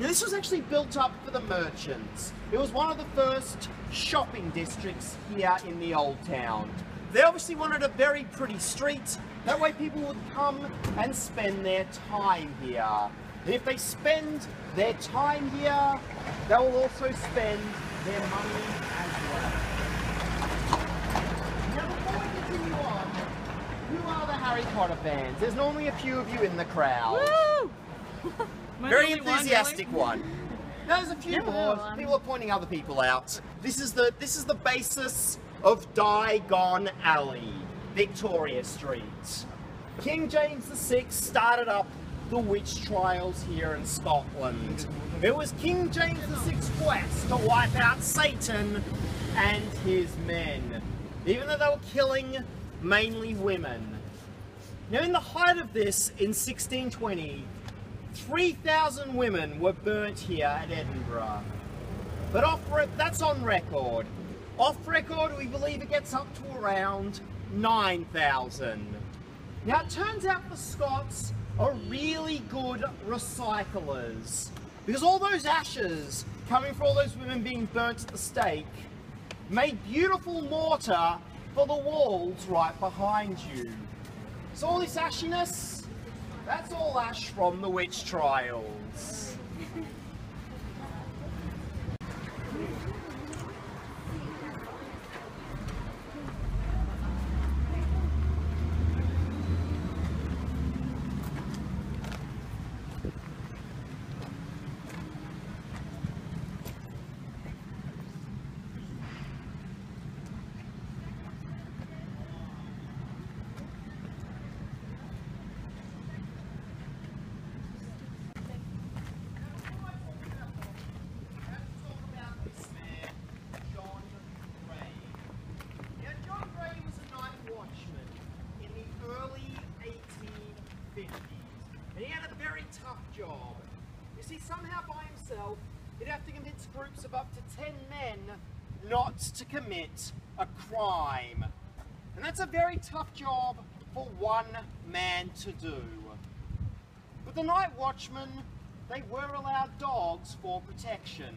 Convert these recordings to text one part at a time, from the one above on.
Now this was actually built up for the merchants. It was one of the first shopping districts here in the old town. They obviously wanted a very pretty street, that way people would come and spend their time here. And if they spend their time here, they will also spend their money as well. Now before we continue on, who are the Harry Potter fans? There's normally a few of you in the crowd. Woo! Very enthusiastic one. Now there's a few Never more. one. People are pointing other people out. This is the basis of Diagon Alley, Victoria Street. King James VI started up the witch trials here in Scotland. It was King James VI's quest to wipe out Satan and his men, even though they were killing mainly women. Now in the height of this, in 1620, 3,000 women were burnt here at Edinburgh. But that's on record. Off record, we believe it gets up to around 9,000. Now it turns out the Scots are really good recyclers, because all those ashes coming from all those women being burnt at the stake made beautiful mortar for the walls right behind you. So all this ashiness, that's all ash from the witch trials. And he had a very tough job. You see, somehow by himself, he'd have to convince groups of up to 10 men not to commit a crime. And that's a very tough job for one man to do. But the night watchmen, they were allowed dogs for protection.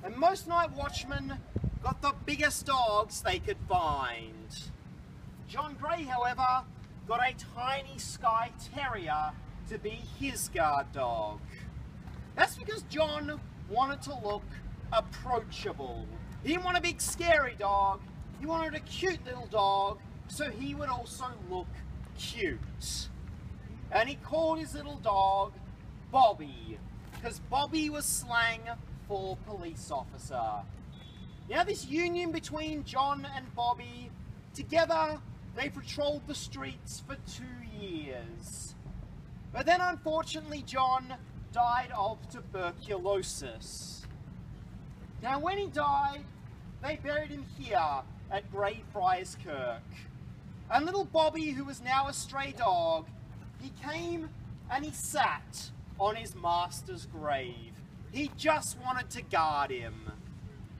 And most night watchmen got the biggest dogs they could find. John Gray, however, got a tiny Skye Terrier to be his guard dog. That's because John wanted to look approachable. He didn't want a big scary dog, he wanted a cute little dog, so he would also look cute. And he called his little dog Bobby, because Bobby was slang for police officer. Now this union between John and Bobby, together they patrolled the streets for 2 years. But then unfortunately John died of tuberculosis. Now when he died, they buried him here at Greyfriars Kirk. And little Bobby, who was now a stray dog, he came and he sat on his master's grave. He just wanted to guard him.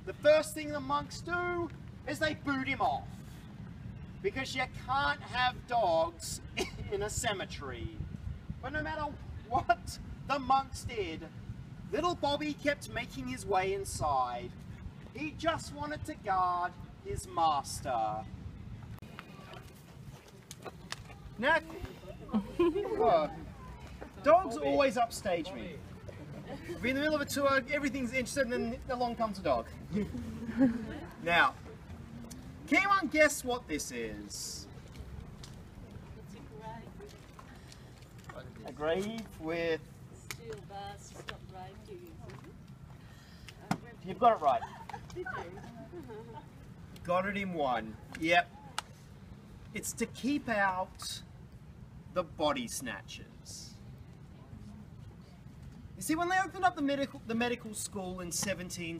The first thing the monks do is they boot him off, because you can't have dogs in a cemetery. But no matter what the monks did, little Bobby kept making his way inside. He just wanted to guard his master. Now, dogs always upstage me. We're in the middle of a tour, everything's interesting, and then along comes a dog. Now, can anyone guess what this is? It's a grave. A grave with... Steel bars to stop rain. You've got it right. Did you? Got it in one. Yep. It's to keep out the body snatchers. You see, when they opened up the medical school in 60,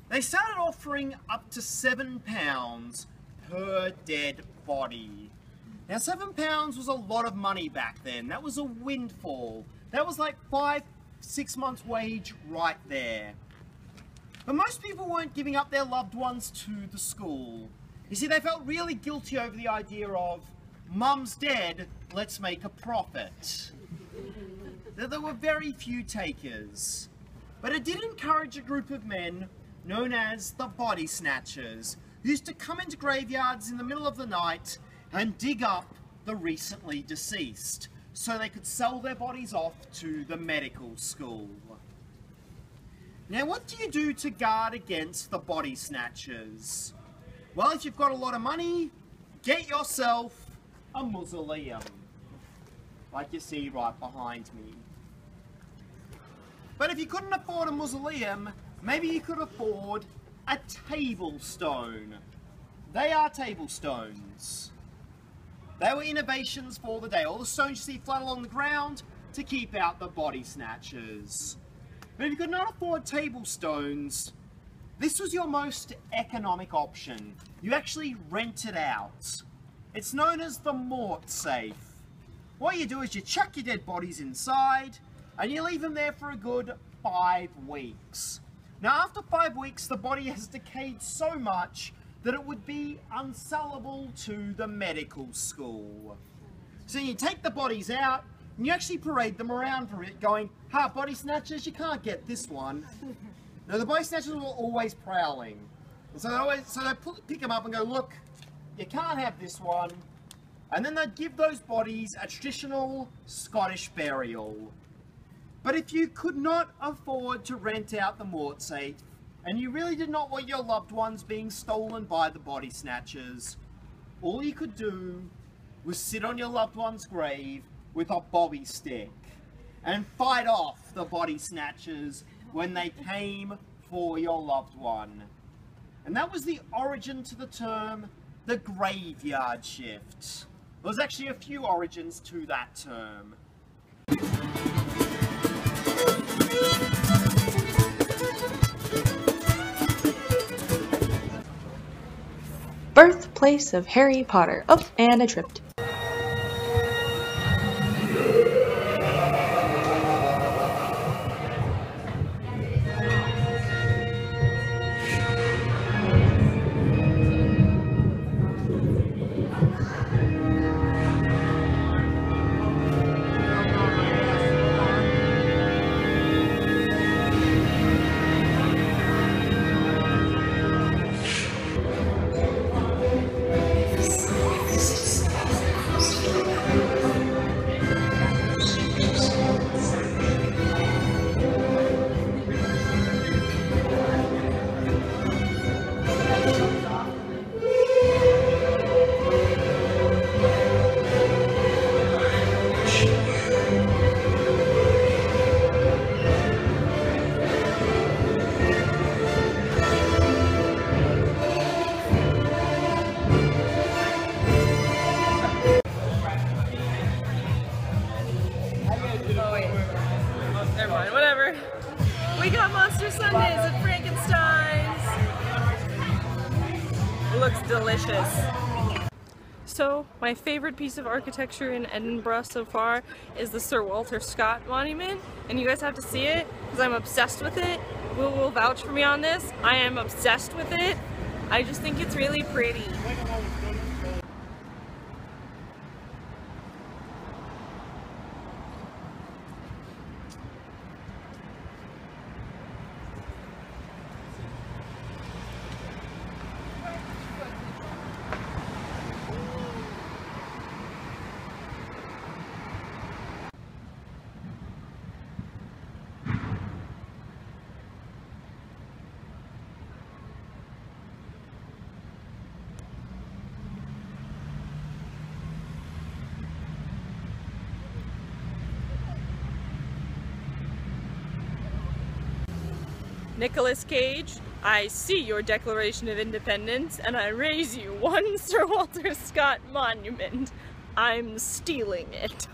they started offering up to £7 per dead body. Now £7 was a lot of money back then. That was a windfall. That was like 5-6 months wage right there. But most people weren't giving up their loved ones to the school. You see, they felt really guilty over the idea of, Mum's dead, let's make a profit. that there were very few takers. But it did encourage a group of men known as the body snatchers, who used to come into graveyards in the middle of the night and dig up the recently deceased, so they could sell their bodies off to the medical school. Now, what do you do to guard against the body snatchers? Well, if you've got a lot of money, get yourself a mausoleum, like you see right behind me. But if you couldn't afford a mausoleum, maybe you could afford a tablestone. They are tablestones. They were innovations for the day. All the stones you see flat along the ground to keep out the body snatchers. But if you could not afford tablstones, this was your most economic option. You actually rent it out. It's known as the mort safe. What you do is you chuck your dead bodies inside and you leave them there for a good 5 weeks. Now, after 5 weeks, the body has decayed so much that it would be unsellable to the medical school. So you take the bodies out and you actually parade them around for it, going, "Ha, body snatchers, you can't get this one." Now, the body snatchers were always prowling. And so they pick them up and go, "Look, you can't have this one." And then they'd give those bodies a traditional Scottish burial. But if you could not afford to rent out the mort safe, and you really did not want your loved ones being stolen by the body snatchers, all you could do was sit on your loved one's grave with a bobby stick and fight off the body snatchers when they came for your loved one. And that was the origin to the term, the graveyard shift. There was actually a few origins to that term. Birthplace of Harry Potter. Oh, and I tripped. Never mind, whatever. We got Monster Sundays at Frankenstein's. It looks delicious. So, my favorite piece of architecture in Edinburgh so far is the Sir Walter Scott monument, and you guys have to see it because I'm obsessed with it. Will will vouch for me on this. I am obsessed with it. I just think it's really pretty. Nicolas Cage, I see your Declaration of Independence and I raise you one Sir Walter Scott monument. I'm stealing it.